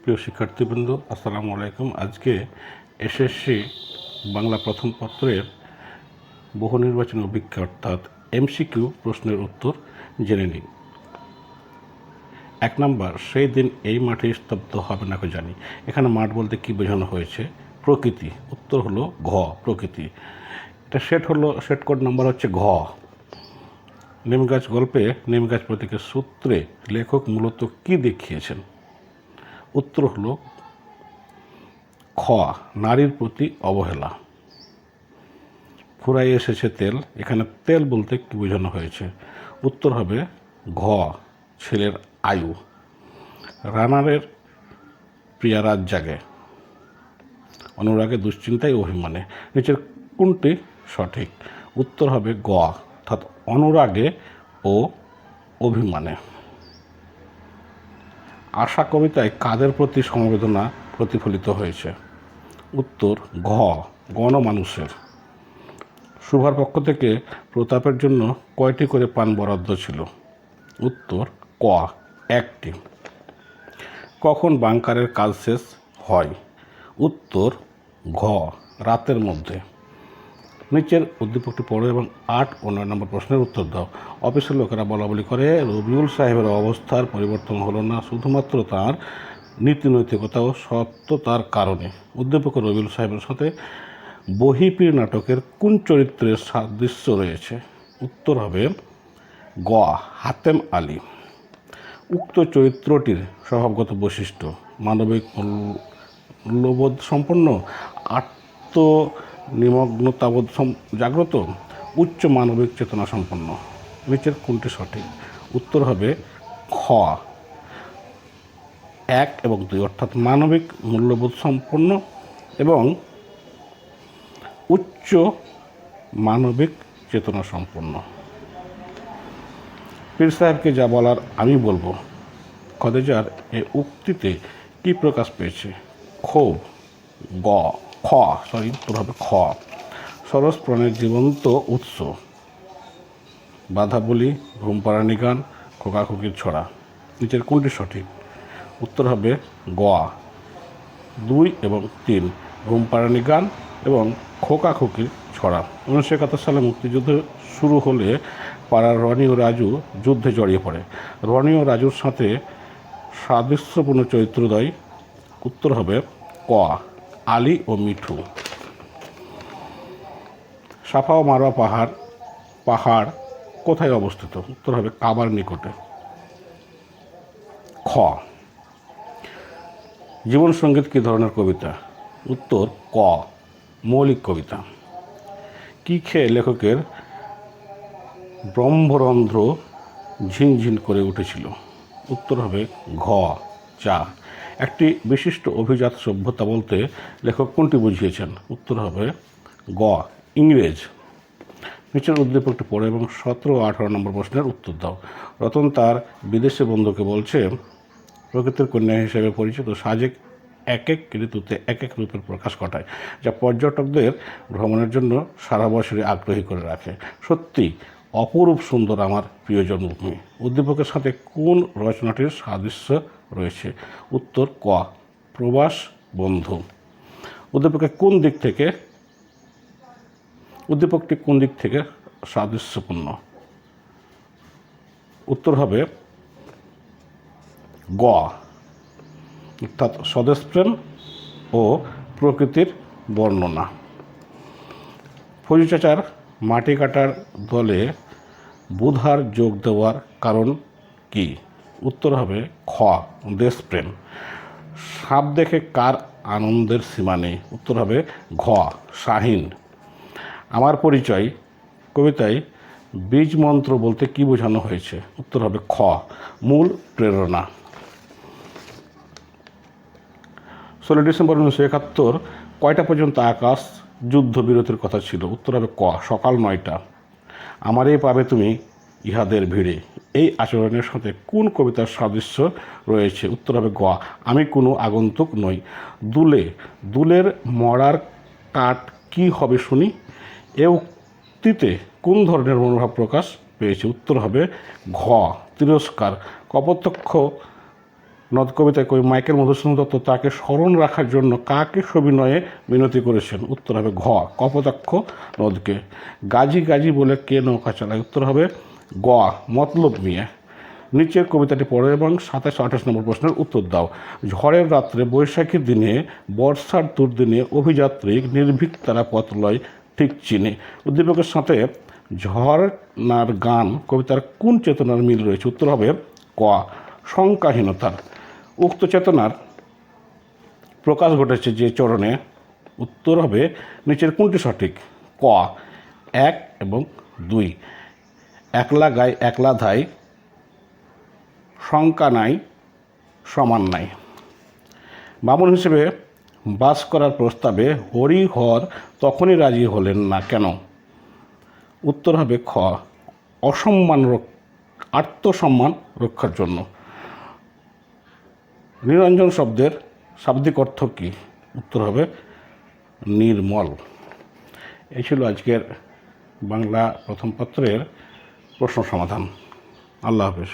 প্রিয় শিক্ষার্থীবৃন্দ, আসসালামু আলাইকুম। আজকে এসএসসি বাংলা প্রথম পত্রের বহু নির্বাচনী অভিজ্ঞতা অর্থাৎ এমসিকিউ প্রশ্নের উত্তর জেনে নিই। 1 নাম্বার, সেই দিন এই মাঠে স্তব্ধ হবে না জানি। এখানে মাঠ বলতে কি বোঝানো হয়েছে? প্রকৃতি। উত্তর হলো ঘ, প্রকৃতি। এটা সেট কোড নাম্বার হচ্ছে ঘ। নিমগাছ গল্পে নিমগাছ প্রতীকের সূত্রে লেখক মূলত কি দেখিয়েছেন? উত্তর হলো খ, নারীর প্রতি অবহেলা। ফুরাই এসেছে তেল, এখানে তেল বলতে কি বোঝানো হয়েছে? উত্তর হবে ঘ, ছেলের আয়ু। রানারের প্রিয়া রাত জাগে, অনুরাগে দুশ্চিন্তায় অভিমানে। নিচের কোনটি সঠিক? উত্তর হবে গ, অর্থাৎ অনুরাগে ও অভিমানে। আশা কবিতায় কাদের প্রতি সমবেদনা প্রতিফলিত হয়েছে? উত্তর ঘ, গণমানুষের। শুভার পক্ষ থেকে প্রতাপের জন্য কয়টি করে পান বরাদ্দ ছিল? উত্তর ক, 1টি। কখন বাংকারের কাজ শেষ হয়? উত্তর ঘ, রাতের মধ্যে। নিচের উদ্দীপকটি পড়ো এবং 8 ও 9 নম্বর প্রশ্নের উত্তর দাও। অফিসের লোকেরা বলাবলি করে রবিউল সাহেবের অবস্থার পরিবর্তন হলো না শুধুমাত্র তার নীতি নৈতিকতা ও সত্যতার কারণে। উদ্দীপক রবিউল সাহেবের সাথে বহিপীর নাটকের কোন চরিত্রের সাদৃশ্য রয়েছে? উত্তর হবে গ, হাতেম আলী। উক্ত চরিত্রটির স্বভাবগত বৈশিষ্ট্য: মানবিক মূল্যবোধ সম্পন্ন, আত্মনিমগ্নতাবোধ জাগ্রত, উচ্চ মানবিক চেতনা সম্পন্ন। নিচের কোনটি সঠিক? উত্তর হবে খ, 1 এবং 2, অর্থাৎ মানবিক মূল্যবোধ সম্পন্ন এবং উচ্চ মানবিক চেতনা সম্পন্ন। পীর সাহেবকে যা বলার আমি বলবো, খদেজার এ উক্তিতে কি প্রকাশ পেয়েছে? ক্ষোভ। উত্তর হবে খ, সরস প্রাণের জীবন্ত উৎস। বাধা বলি, ঘুমপাড়ানি গান, খোকাখুকির ছড়া। নিচের কোনটি সঠিক? উত্তর হবে গ, 2 এবং 3, ঘুমপাড়ানি গান এবং খোকাখুকির ছড়া। 1971 সালে মুক্তিযুদ্ধ শুরু হলে পাড়ার রনি ও রাজু যুদ্ধে জড়িয়ে পড়ে। রনি ও রাজুর সাথে সাদৃশ্যপূর্ণ চরিত্রদ্বয়। উত্তর হবে ক, আলী ও মিঠু। সাফা ও মারওয়া পাহাড় কোথায় অবস্থিত? উত্তর হবে কাবার নিকটে। খ, জীবন সঙ্গীত কী ধরনের কবিতা? উত্তর ক, মৌলিক কবিতা। কি খেয়ে লেখকের ব্রহ্মরন্ধ্র ঝিনঝিন করে উঠেছিল? উত্তর হবে ঘ, চা। একটি বিশিষ্ট অভিজাত সভ্যতা বলতে লেখক কোনটি বুঝিয়েছেন? উত্তর হবে গ, ইংরেজ। নিচের উদ্দীপকটি পড়ে এবং 17 ও 18 নম্বর প্রশ্নের উত্তর দাও। রতন তার বিদেশি বন্ধুকে বলছে প্রকৃতির কন্যা হিসেবে পরিচিত সাজেক এক এক ঋতুতে এক এক রূপের প্রকাশ ঘটায়, যা পর্যটকদের ভ্রমণের জন্য সারা বছরই আগ্রহী করে রাখে। সত্যি অপরূপ সুন্দর আমার প্রিয় জন্মভূমি। উদ্দীপকের সাথে কোন রচনাটির সাদৃশ্য রয়েছে? উত্তর ক, প্রবাস বন্ধু। উদ্দীপকটি কোন দিক থেকে সাদৃশ্যপূর্ণ? উত্তর হবে গ, অর্থাৎ স্বদেশপ্রেম ও প্রকৃতির বর্ণনা। ফজু চাচার মাটি কাটার দলে বুধার যোগ দেওয়ার কারণ কি? উত্তর হবে খ, দেশপ্রেম। সাপ দেখে কার আনন্দের সীমা নেই? উত্তর হবে ঘ, শাহীন। আমার পরিচয় কবিতায় বীজ মন্ত্র বলতে কি বোঝানো হয়েছে? উত্তর হবে খ, মূল প্রেরণা। 16 ডিসেম্বর 1971 কয়টা পর্যন্ত আকাশ যুদ্ধবিরতির কথা ছিল? উত্তর হবে ক, সকাল 9টা। আমারই পাবে তুমি ইহাদের ভিড়ে, এই আচরণের সাথে কোন কবিতার সাদৃশ্য রয়েছে? উত্তর হবে গ, আমি কোনো আগন্তুক নই। দুলের মরার কাঠ কি হবে শুনি, এ উক্তিতে কোন ধরনের মনোভাব প্রকাশ পেয়েছে? উত্তর হবে ঘ, তিরস্কার। কপোতাক্ষ নদ কবিতায় কবি মাইকেল মধুসূদন দত্ত তাকে স্মরণ রাখার জন্য কাকে সবিনয়ে মিনতি করেছেন? উত্তর হবে ঘ কপোতাক্ষ নদকে। গাজী গাজী বলে কে নৌকা চালায়? উত্তর হবে গ মতলব মিয়া। নিচের কবিতাটি পড়ো এবং 27-28 নম্বর প্রশ্নের উত্তর দাও। ঝড়ের রাত্রে বৈশাখীর দিনে বর্ষার দুর্দিনে অভিযাত্রী নির্ভীক তারা পথ লয় ঠিক চিনে। উদ্দীপকের সাথে ঝর্ণার গান কবিতার কোন চেতনার মিল রয়েছে? উত্তর হবে ক শঙ্কাহীনতার। উক্ত চেতনার প্রকাশ ঘটেছে যে চরণে? উত্তর হবে নিচের কোনটি সঠিক? ক 1 এবং 2। একলা গায় একলা ধাই, শঙ্কা নাই সমান নাই। বামুন হিসেবে বাস করার প্রস্তাবে হরিহর তখনই রাজি হলেন না কেন? উত্তর হবে খ আত্মসম্মান রক্ষার জন্য। নিরঞ্জন শব্দের শাব্দিক অর্থ কী? উত্তর হবে নির্মল। এই ছিল আজকের বাংলা প্রথম পত্রের প্রশ্ন সমাধান। আল্লাহ হাফেজ।